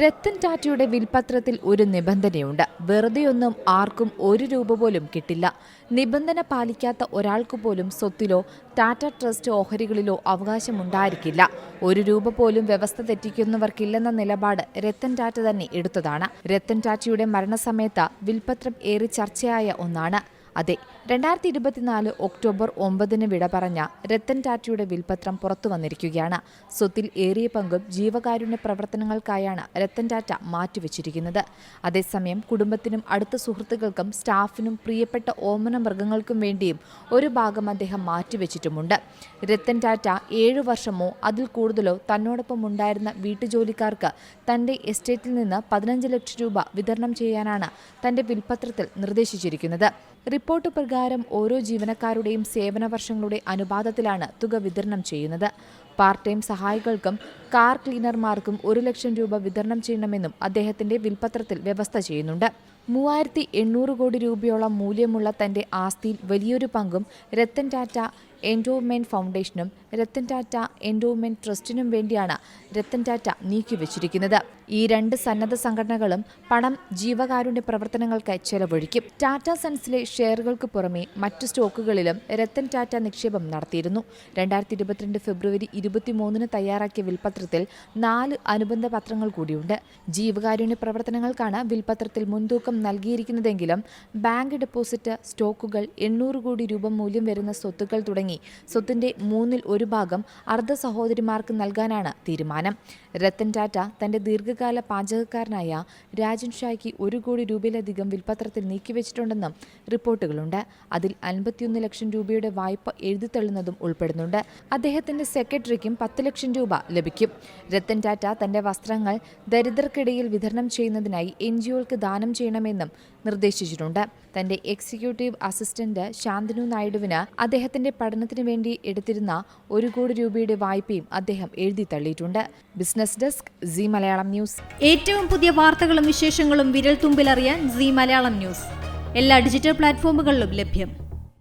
രത്തൻ ടാറ്റയുടെ വിൽപത്രത്തിൽ ഒരു നിബന്ധനയുണ്ട്. വെറുതെയൊന്നും ആർക്കും ₹1 പോലും കിട്ടില്ല. നിബന്ധന പാലിക്കാത്ത ഒരാൾക്ക് പോലും സ്വത്തിലോ ടാറ്റ ട്രസ്റ്റ് ഓഹരികളിലോ അവകാശമുണ്ടായിരിക്കില്ല. ₹1 പോലും വ്യവസ്ഥ തെറ്റിക്കുന്നവർക്കില്ലെന്ന നിലപാട് രത്തൻ ടാറ്റ തന്നെ എടുത്തതാണ്. രത്തൻ ടാറ്റയുടെ മരണസമയത്ത് വിൽപത്രം ഏറെ ചർച്ചയായ ഒന്നാണ്. അതെ, 2024 ഒക്ടോബർ 9 വിട പറഞ്ഞ രത്തൻ ടാറ്റയുടെ വിൽപത്രം പുറത്തു വന്നിരിക്കുകയാണ്. സ്വത്തിൽ ഏറിയ പങ്കും ജീവകാരുണ്യ പ്രവർത്തനങ്ങൾക്കായാണ് രത്തൻ ടാറ്റ മാറ്റിവെച്ചിരിക്കുന്നത്. അതേസമയം കുടുംബത്തിനും അടുത്ത സുഹൃത്തുക്കൾക്കും സ്റ്റാഫിനും പ്രിയപ്പെട്ട ഓമന മൃഗങ്ങൾക്കും വേണ്ടിയും ഒരു ഭാഗം അദ്ദേഹം മാറ്റിവെച്ചിട്ടുമുണ്ട്. രത്തൻ ടാറ്റ 7 വർഷമോ അതിൽ കൂടുതലോ തന്നോടൊപ്പം ഉണ്ടായിരുന്ന വീട്ടുജോലിക്കാർക്ക് തന്റെ എസ്റ്റേറ്റിൽ നിന്ന് 15 ലക്ഷം രൂപ വിതരണം ചെയ്യാനാണ് തന്റെ വിൽപത്രത്തിൽ നിർദ്ദേശിച്ചിരിക്കുന്നത്. റിപ്പോർട്ട് പ്രകാരം ഓരോ ജീവനക്കാരുടെയും സേവന വർഷങ്ങളുടെ അനുപാതത്തിലാണ് തുക വിതരണം ചെയ്യുന്നത്. പാർട്ട് ടൈം സഹായികൾക്കും കാർ ക്ലീനർമാർക്കും 1 ലക്ഷം രൂപ വിതരണം ചെയ്യണമെന്നും അദ്ദേഹത്തിന്റെ വിൽപത്രത്തിൽ വ്യവസ്ഥ ചെയ്യുന്നുണ്ട്. 3800 കോടി രൂപയോളം മൂല്യമുള്ള തന്റെ ആസ്തിയിൽ വലിയൊരു പങ്കും രത്തൻ ടാറ്റ എൻഡോവ്മെന്റ് ഫൗണ്ടേഷനും രത്തൻ ടാറ്റ എൻഡോവ്മെന്റ് ട്രസ്റ്റിനും വേണ്ടിയാണ് രത്തൻ ടാറ്റ നീക്കിവെച്ചിരിക്കുന്നത്. ഈ 2 സന്നദ്ധ സംഘടനകളും പണം ജീവകാരുണ്യ പ്രവർത്തനങ്ങൾക്കായി ചെലവഴിക്കും. ടാറ്റ സൺസിലെ ഷെയറുകൾക്ക് പുറമെ മറ്റു സ്റ്റോക്കുകളിലും രത്തൻ ടാറ്റ നിക്ഷേപം നടത്തിയിരുന്നു. 2022 ഫെബ്രുവരി 23 തയ്യാറാക്കിയ വിൽപത്രത്തിൽ 4 അനുബന്ധ പത്രങ്ങൾ കൂടിയുണ്ട്. ജീവകാരുണ്യ പ്രവർത്തനങ്ങൾക്കാണ് വിൽപത്രത്തിൽ മുൻതൂക്കം നൽകിയിരിക്കുന്നതെങ്കിലും ബാങ്ക് ഡെപ്പോസിറ്റ്, സ്റ്റോക്കുകൾ, 800 കോടി രൂപ മൂല്യം വരുന്ന സ്വത്തുക്കൾ തുടങ്ങി സ്വത്തിന്റെ 1/3 ഭാഗം അർദ്ധ സഹോദരിമാർക്ക് നൽകാനാണ് തീരുമാനം. രത്തൻ ടാറ്റ തന്റെ ദീർഘകാല പാചകക്കാരനായ രാജൻ ഷായ്ക്ക് 1 കോടി രൂപയിലധികം വിൽപത്രത്തിൽ നീക്കിവെച്ചിട്ടുണ്ടെന്നും റിപ്പോർട്ടുകളുണ്ട്. അതിൽ 51 ലക്ഷം രൂപയുടെ വായ്പ എഴുതിത്തള്ളുന്നതും ഉൾപ്പെടുന്നുണ്ട്. അദ്ദേഹത്തിന്റെ സെക്രട്ടറിക്കും 10 ലക്ഷം രൂപ ലഭിക്കും. രത്തൻ ടാറ്റ തന്റെ വസ്ത്രങ്ങൾ ദരിദ്രർക്കിടയിൽ വിതരണം ചെയ്യുന്നതിനായി NGOകൾക്ക് ദാനം ചെയ്യണമെന്നും നിർദ്ദേശിച്ചിട്ടുണ്ട്. തന്റെ എക്സിക്യൂട്ടീവ് അസിസ്റ്റന്റ് ശാന്തനു നായിഡുവിന് അദ്ദേഹത്തിന്റെ പഠനത്തിന് വേണ്ടി എടുത്തിരുന്ന 1 കോടി രൂപയുടെ വായ്പയും അദ്ദേഹം എഴുതിത്തള്ളിയിട്ടുണ്ട്. Business desk, Zee Malayalam news. ഏറ്റവും പുതിയ വാർത്തകളും വിശേഷങ്ങളും വിരൽ തുമ്പിലറിയാൻ സീ മലയാളം ന്യൂസ് എല്ലാ ഡിജിറ്റൽ പ്ലാറ്റ്ഫോമുകളിലും ലഭ്യം.